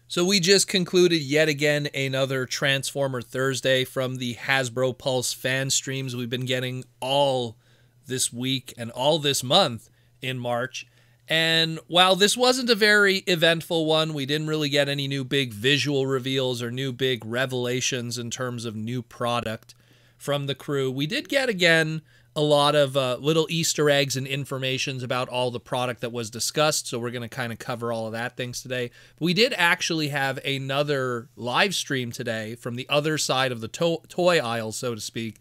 So we just concluded yet again another Transformer Thursday from the Hasbro Pulse Fanstreams. We've been getting all this week and all this month in March. And while this wasn't a very eventful one, we didn't really get any new big visual reveals or new big revelations in terms of new product from the crew. We did get, again, a lot of little Easter eggs and informations about all the product that was discussed, so we're going to kind of cover all of that things today. We did actually have another live stream today from the other side of the toy aisle, so to speak.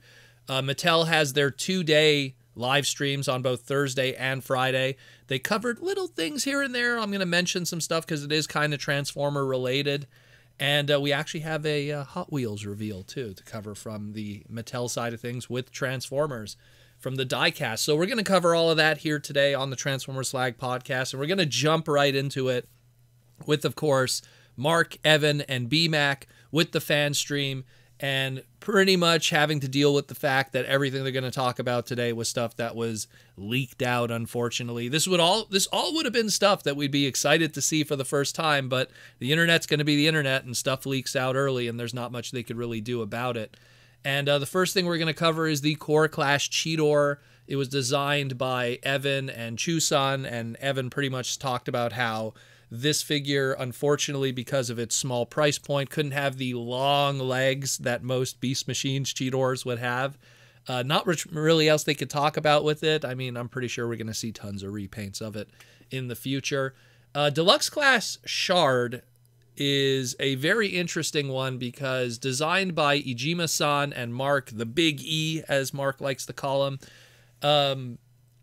Mattel has their 2-day live streams on both Thursday and Friday. They covered little things here and there. I'm going to mention some stuff because it is kind of Transformer related. And we actually have a Hot Wheels reveal, too, to cover from the Mattel side of things with Transformers from the diecast. So we're going to cover all of that here today on the Transformers Slag podcast. And we're going to jump right into it with, of course, Mark, Evan, and B-Mac with the fan stream. And pretty much having to deal with the fact that everything they're going to talk about today was stuff that was leaked out, unfortunately. This all would have been stuff that we'd be excited to see for the first time, but the internet's going to be the internet, and stuff leaks out early, and there's not much they could really do about it. And the first thing we're going to cover is the Core Clash Cheetah. It was designed by Evan and Chusan, and Evan pretty much talked about how this figure, unfortunately, because of its small price point, couldn't have the long legs that most Beast Machines Cheetahs would have. Not really else they could talk about with it. I mean, I'm pretty sure we're going to see tons of repaints of it in the future. Deluxe Class Shard is a very interesting one because designed by Ijima-san and Mark, the Big E, as Mark likes to call him.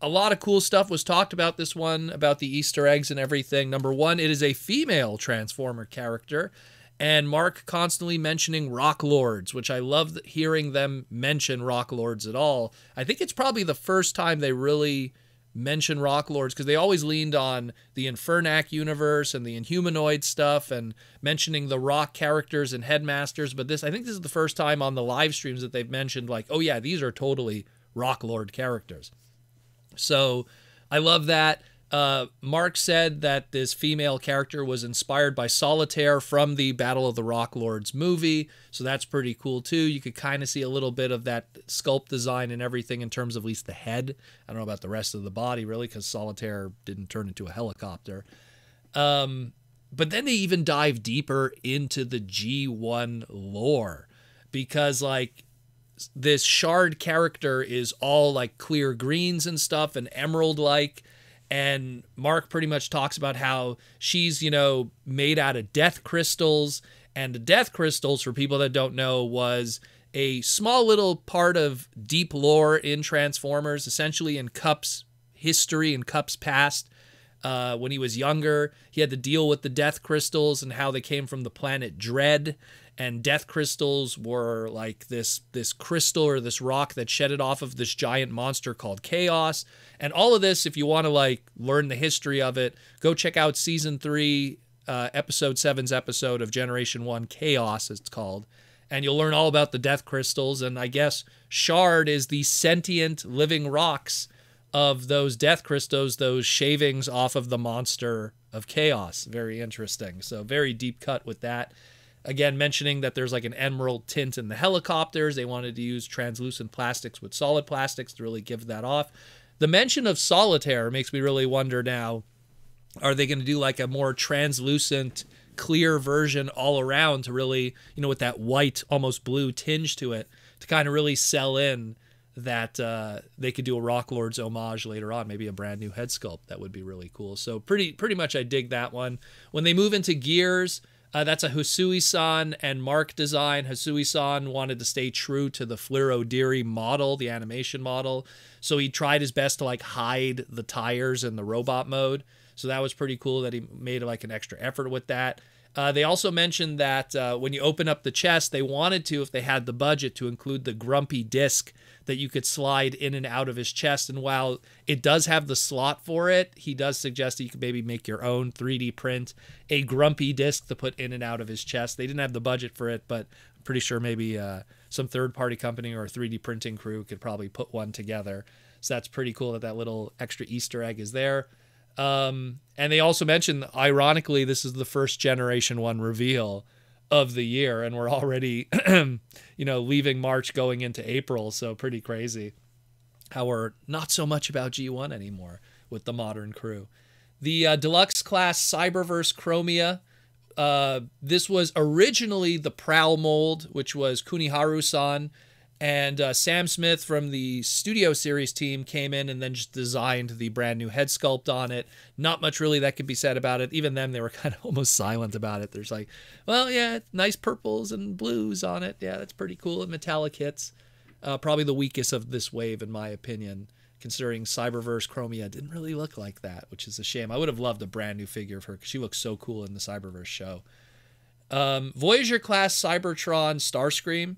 A lot of cool stuff was talked about this one, about the Easter eggs and everything. Number one, it is a female Transformer character, and Mark constantly mentioning Rock Lords, which I love hearing them mention Rock Lords at all. I think it's probably the first time they really mention Rock Lords, because they always leaned on the Infernac universe and the Inhumanoid stuff and mentioning the Rock characters and Headmasters, but I think this is the first time on the live streams that they've mentioned, like, oh yeah, these are totally Rock Lord characters. So I love that. Mark said that this female character was inspired by Solitaire from the Battle of the Rock Lords movie. So that's pretty cool too. You could kind of see a little bit of that sculpt design and everything in terms of at least the head. I don't know about the rest of the body really, because Solitaire didn't turn into a helicopter. But then they even dive deeper into the G1 lore, because like this Shard character is all like clear greens and stuff and emerald-like, and Mark pretty much talks about how she's, you know, made out of death crystals, and the death crystals, for people that don't know, was a small little part of deep lore in Transformers, essentially in Cup's history and Cup's past. When he was younger, he had to deal with the death crystals and how they came from the planet Dread. And death crystals were like this crystal or this rock that shedded off of this giant monster called Chaos. And all of this, if you want to like learn the history of it, go check out Season 3, Episode 7's episode of Generation 1, Chaos, it's called. And you'll learn all about the death crystals. And I guess Shard is the sentient living rocks of those death crystals, those shavings off of the monster of Chaos. Very interesting. So very deep cut with that. Again, mentioning that there's like an emerald tint in the helicopters. They wanted to use translucent plastics with solid plastics to really give that off. The mention of Solitaire makes me really wonder now, are they going to do like a more translucent, clear version all around to really, you know, with that white, almost blue tinge to it, to kind of really sell in that they could do a Rock Lords homage later on, maybe a brand new head sculpt. That would be really cool. So pretty much I dig that one. When they move into Gears, that's a Hisui-san and Mark design. Hisui-san wanted to stay true to the Fleer-O'Deary model, the animation model. So he tried his best to like hide the tires in the robot mode. So that was pretty cool that he made like an extra effort with that. They also mentioned that when you open up the chest, they wanted to, if they had the budget, to include the Grumpy disc that you could slide in and out of his chest. And while it does have the slot for it, he does suggest that you could maybe make your own 3D print a Grumpy disc to put in and out of his chest. They didn't have the budget for it, but I'm pretty sure maybe some third-party company or a 3D printing crew could probably put one together. So that's pretty cool that that little extra Easter egg is there. And they also mentioned, ironically, this is the first Generation 1 reveal of the year, and we're already, leaving March going into April, so pretty crazy how we're not so much about G1 anymore with the modern crew. The deluxe class Cyberverse Chromia. This was originally the Prowl mold, which was Kuniharu-san, and Sam Smith from the Studio Series team came in and then just designed the brand new head sculpt on it. Not much really that could be said about it. Even them, they were kind of almost silent about it. There's like, well, yeah, nice purples and blues on it. Yeah, that's pretty cool. And metallic hits. Probably the weakest of this wave, in my opinion, considering Cyberverse Chromia didn't really look like that, which is a shame. I would have loved a brand new figure of her because she looks so cool in the Cyberverse show. Voyager class Cybertron Starscream.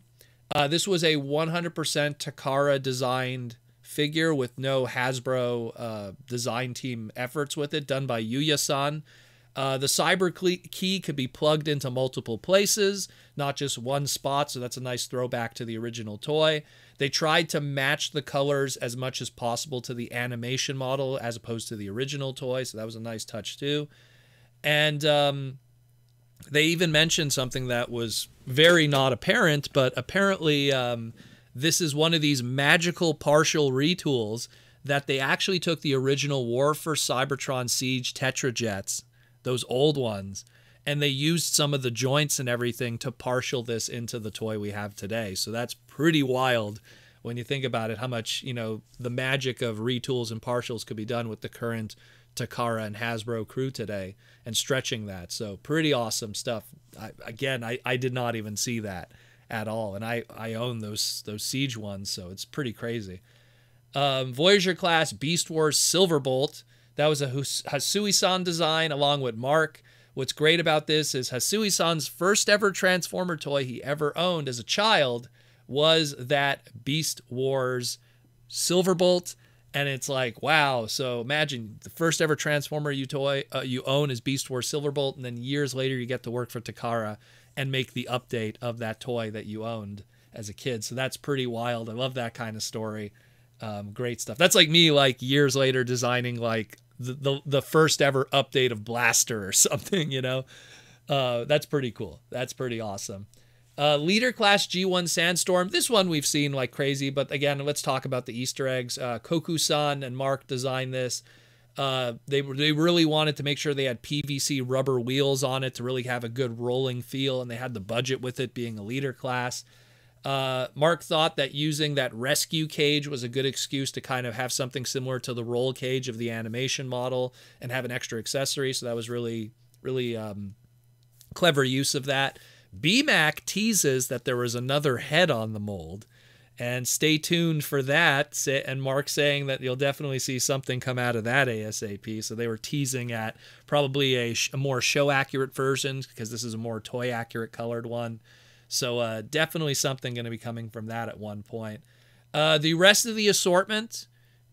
This was a 100% Takara designed figure with no Hasbro design team efforts with it, done by Yuya-san. The cyber key could be plugged into multiple places, not just one spot, so that's a nice throwback to the original toy. They tried to match the colors as much as possible to the animation model as opposed to the original toy, so that was a nice touch too. And they even mentioned something that was very not apparent, but apparently this is one of these magical partial retools that they actually took the original War for Cybertron Siege Tetrajets, those old ones, and they used some of the joints and everything to partial this into the toy we have today. So that's pretty wild when you think about it, how much, the magic of retools and partials could be done with the current Takara and Hasbro crew today and stretching that. So pretty awesome stuff. I did not even see that at all. And I own those Siege ones, so it's pretty crazy. Voyager class Beast Wars Silverbolt. That was a Hasui-san design along with Mark. What's great about this is Hasui-san's first ever Transformer toy he ever owned as a child was that Beast Wars Silverbolt. And it's like, wow. So imagine the first ever Transformer you own is Beast Wars Silverbolt, and then years later you get to work for Takara and make the update of that toy that you owned as a kid. So that's pretty wild. I love that kind of story. Great stuff. That's like me, like years later designing like the first ever update of Blaster or something, That's pretty cool. That's pretty awesome. Leader class G1 Sandstorm. This one we've seen like crazy, but again, let's talk about the Easter eggs. Koku-san and Mark designed this. They really wanted to make sure they had PVC rubber wheels on it to really have a good rolling feel, and they had the budget with it being a leader class. Mark thought that using that rescue cage was a good excuse to kind of have something similar to the roll cage of the animation model and have an extra accessory. So that was really, really clever use of that. BMAC teases that there was another head on the mold, and stay tuned for that. And Mark saying that you'll definitely see something come out of that ASAP. So they were teasing at probably a more show accurate version, because this is a more toy accurate colored one. So definitely something going to be coming from that at one point. The rest of the assortment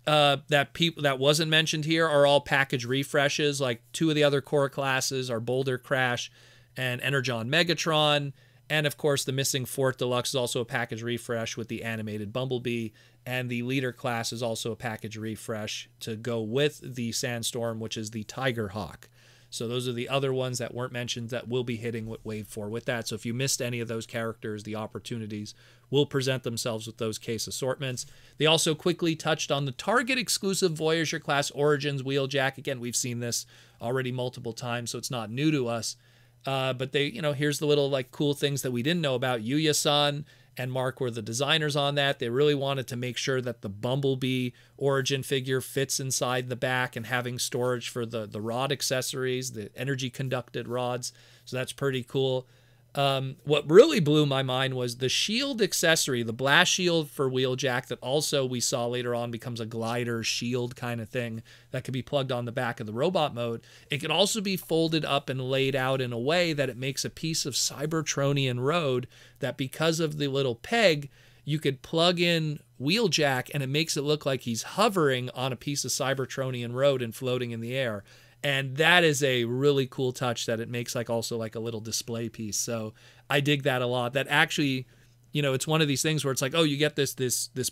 that wasn't mentioned here are all package refreshes. Like two of the other core classes are Boulder Crash and Energon Megatron. And of course, the missing Fort Deluxe is also a package refresh with the animated Bumblebee. And the leader class is also a package refresh to go with the Sandstorm, which is the Tiger Hawk. So those are the other ones that weren't mentioned that will be hitting with Wave 4 with that. So if you missed any of those characters, the opportunities will present themselves with those case assortments. They also quickly touched on the Target exclusive Voyager class Origins Wheeljack. Again, we've seen this already multiple times, so it's not new to us. But they, here's the little like cool things that we didn't know about. Yuya-san and Mark were the designers on that. They really wanted to make sure that the Bumblebee origin figure fits inside the back and having storage for the rod accessories, the energy conducted rods. So that's pretty cool. What really blew my mind was the shield accessory, the blast shield for Wheeljack that also we saw later on becomes a glider shield kind of thing that could be plugged on the back of the robot mode. It can also be folded up and laid out in a way that it makes a piece of Cybertronian road that, because of the little peg, you could plug in Wheeljack and it makes it look like he's hovering on a piece of Cybertronian road and floating in the air. And that is a really cool touch that it makes like also like a little display piece. So I dig that a lot. That actually, it's one of these things where it's like, oh, you get this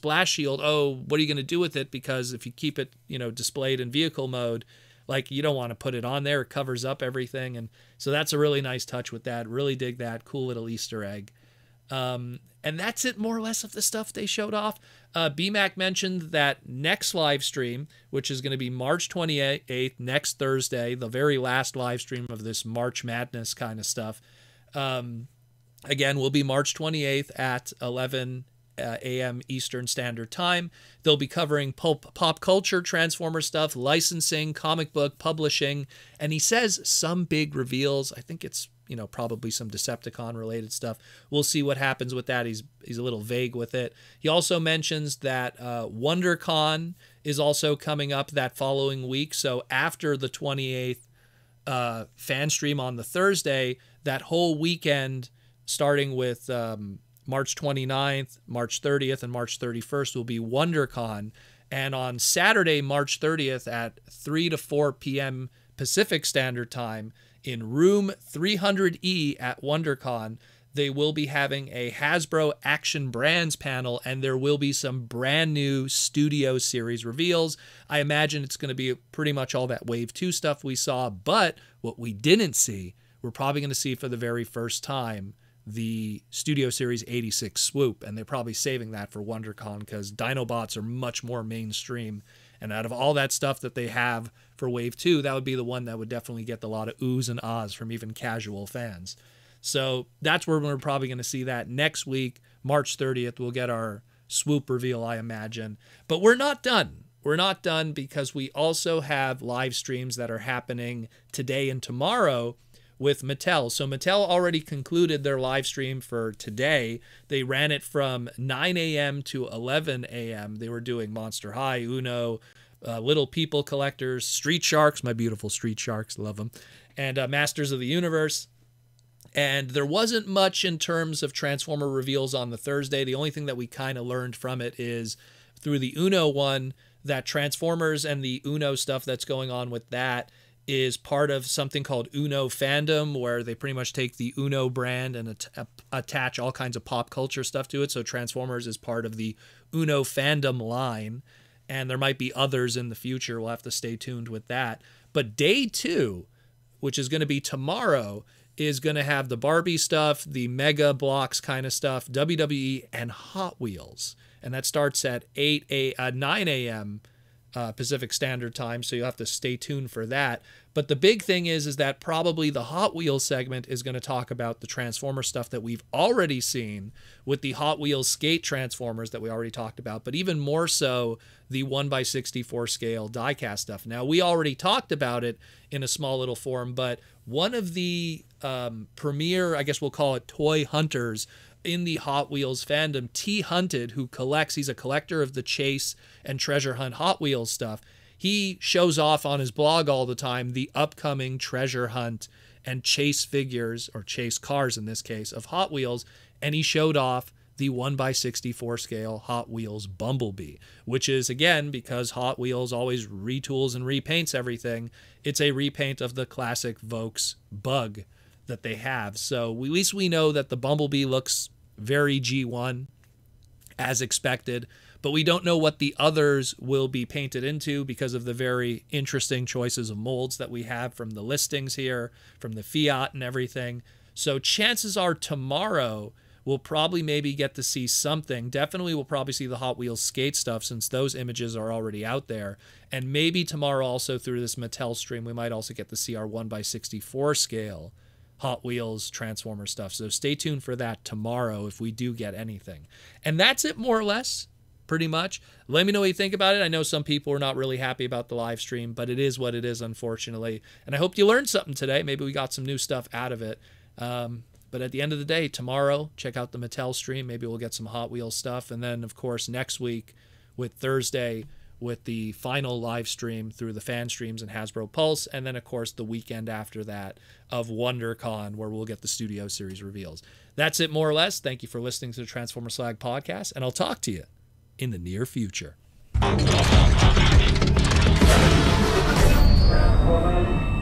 blast shield. Oh, what are you going to do with it? Because if you keep it, displayed in vehicle mode, Like, you don't want to put it on there. It covers up everything. And so that's a really nice touch with that. Really dig that. Cool little Easter egg. And that's it more or less of the stuff they showed off. BMAC mentioned that next live stream, which is going to be March 28th, next Thursday, the very last live stream of this March Madness kind of stuff. Again, will be March 28th at 11 a.m. Eastern Standard Time. They'll be covering pop culture, Transformer stuff, licensing, comic book, publishing, and he says some big reveals. I think it's, you know, probably some Decepticon related stuff. We'll see what happens with that. He's a little vague with it. He also mentions that WonderCon is also coming up that following week. So after the 28th Fanstream on the Thursday, that whole weekend, starting with March 29th, March 30th, and March 31st will be WonderCon. And on Saturday, March 30th at 3 to 4 p.m. Pacific Standard Time in room 300E at WonderCon, they will be having a Hasbro Action Brands panel, and there will be some brand new Studio Series reveals. I imagine it's going to be pretty much all that Wave 2 stuff we saw, but what we didn't see, we're probably going to see for the very first time, the Studio Series 86 Swoop, and they're probably saving that for WonderCon because Dinobots are much more mainstream. And out of all that stuff that they have for Wave 2, that would be the one that would definitely get a lot of oohs and ahs from even casual fans. So that's where we're probably going to see that next week. March 30th, we'll get our Swoop reveal, I imagine. But we're not done. We're not done because we also have live streams that are happening today and tomorrow with Mattel. So Mattel already concluded their live stream for today. They ran it from 9 a.m. to 11 a.m. They were doing Monster High, Uno, Little People Collectors, Street Sharks, my beautiful Street Sharks, love them, and Masters of the Universe. And there wasn't much in terms of Transformer reveals on the Thursday. The only thing that we kind of learned from it is through the Uno one, that Transformers and the Uno stuff that's going on with that is part of something called Uno Fandom, where they pretty much take the Uno brand and attach all kinds of pop culture stuff to it. So Transformers is part of the Uno Fandom line, and there might be others in the future. We'll have to stay tuned with that. But day 2, which is going to be tomorrow, is going to have the Barbie stuff, the Mega Blocks kind of stuff, WWE, and Hot Wheels. And that starts at 9 a.m. Pacific Standard Time, so you'll have to stay tuned for that. But the big thing is that probably the Hot Wheels segment is going to talk about the Transformer stuff that we've already seen with the Hot Wheels skate Transformers that we already talked about, but even more so the 1x64 scale diecast stuff. Now, we already talked about it in a small little forum, but one of the premier, I guess we'll call it toy hunters in the Hot Wheels fandom, T Hunted, who collects, he's a collector of the Chase and Treasure Hunt Hot Wheels stuff. He shows off on his blog all the time the upcoming Treasure Hunt and Chase figures, or Chase cars in this case, of Hot Wheels, and he showed off the 1x64 scale Hot Wheels Bumblebee, which is, again, because Hot Wheels always retools and repaints everything, it's a repaint of the classic Vokes Bug that they have. So at least we know that the Bumblebee looks very G1 as expected, but we don't know what the others will be painted into because of the very interesting choices of molds that we have from the listings here, from the Fiat and everything. So chances are tomorrow we'll probably maybe get to see something. Definitely we'll probably see the Hot Wheels skate stuff since those images are already out there. And maybe tomorrow also through this Mattel stream we might also get to see our 1x64 scale Hot Wheels Transformer stuff. So stay tuned for that tomorrow if we do get anything. And that's it more or less, pretty much. Let me know what you think about it. I know some people are not really happy about the live stream, but it is what it is, unfortunately. And I hope you learned something today. Maybe we got some new stuff out of it. But at the end of the day, tomorrow, check out the Mattel stream. Maybe we'll get some Hot Wheels stuff. And then, of course, next week with Thursday, with the final live stream through the Fanstreams and Hasbro Pulse, and then, of course, the weekend after that of WonderCon, where we'll get the Studio Series reveals. That's it, more or less. Thank you for listening to the Transformer Slag podcast, and I'll talk to you in the near future. Transformers.